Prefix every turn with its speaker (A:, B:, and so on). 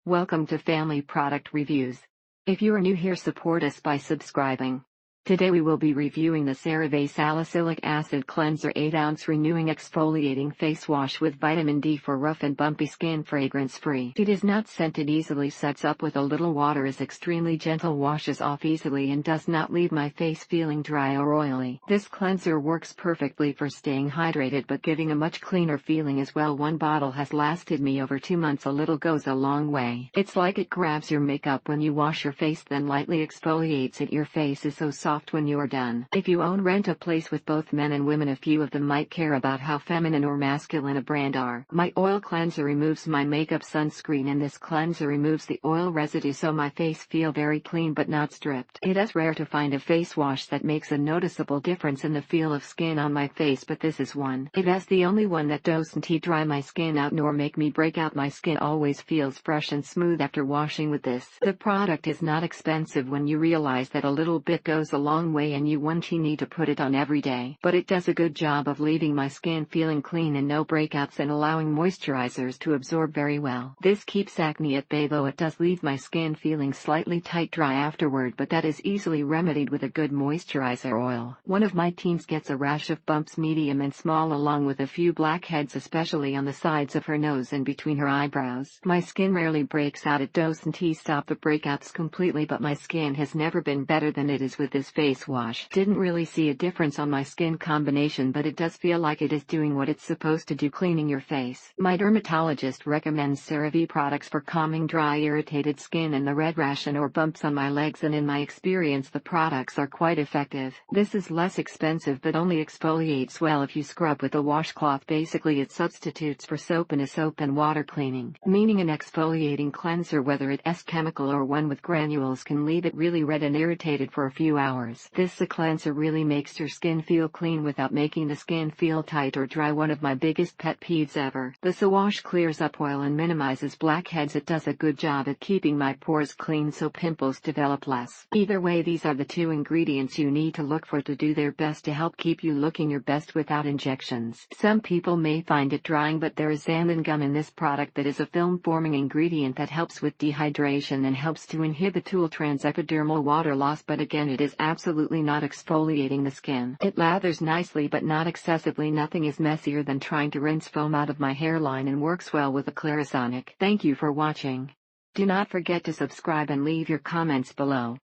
A: Welcome to Family Product Reviews. If you are new here, support us by subscribing. Today we will be reviewing the CeraVe Salicylic Acid Cleanser 8-ounce Renewing Exfoliating Face Wash with Vitamin D for rough and bumpy skin, fragrance-free. It is not scented, easily sets up with a little water, is extremely gentle, washes off easily and does not leave my face feeling dry or oily. This cleanser works perfectly for staying hydrated but giving a much cleaner feeling as well. One bottle has lasted me over 2 months. A little goes a long way. It's like it grabs your makeup when you wash your face, then lightly exfoliates it. Your face is so soft when you are done. If you rent a place with both men and women, a few of them might care about how feminine or masculine a brand are. My oil cleanser removes my makeup sunscreen, and this cleanser removes the oil residue, so my face feel very clean but not stripped. It is rare to find a face wash that makes a noticeable difference in the feel of skin on my face, but this is one. It is the only one that doesn't dry my skin out nor make me break out. My skin always feels fresh and smooth after washing with this. The product is not expensive when you realize that a little bit goes a long way and you won't need to put it on every day, but it does a good job of leaving my skin feeling clean and no breakouts, and allowing moisturizers to absorb very well. This keeps acne at bay, though it does leave my skin feeling slightly tight dry afterward, but that is easily remedied with a good moisturizer oil. One of my teens gets a rash of bumps, medium and small, along with a few blackheads, especially on the sides of her nose and between her eyebrows. My skin rarely breaks out. It doesn't stop the breakouts completely, but my skin has never been better than it is with this face wash. Didn't really see a difference on my skin combination, but it does feel like it is doing what it's supposed to do, cleaning your face. My dermatologist recommends CeraVe products for calming dry, irritated skin and the red rash and or bumps on my legs, and in my experience the products are quite effective. This is less expensive but only exfoliates well if you scrub with a washcloth. Basically it substitutes for soap in a soap and water cleaning, meaning an exfoliating cleanser, whether it's chemical or one with granules, can leave it really red and irritated for a few hours. This cleanser really makes your skin feel clean without making the skin feel tight or dry. One of my biggest pet peeves ever. The wash clears up oil and minimizes blackheads. It does a good job at keeping my pores clean so pimples develop less. Either way, these are the two ingredients you need to look for to do their best to help keep you looking your best without injections. Some people may find it drying, but there is xanthan gum in this product that is a film-forming ingredient that helps with dehydration and helps to inhibit transepidermal water loss, but again it is absolutely not exfoliating the skin. It lathers nicely but not excessively. Nothing is messier than trying to rinse foam out of my hairline, and works well with a Clarisonic. Thank you for watching. Do not forget to subscribe and leave your comments below.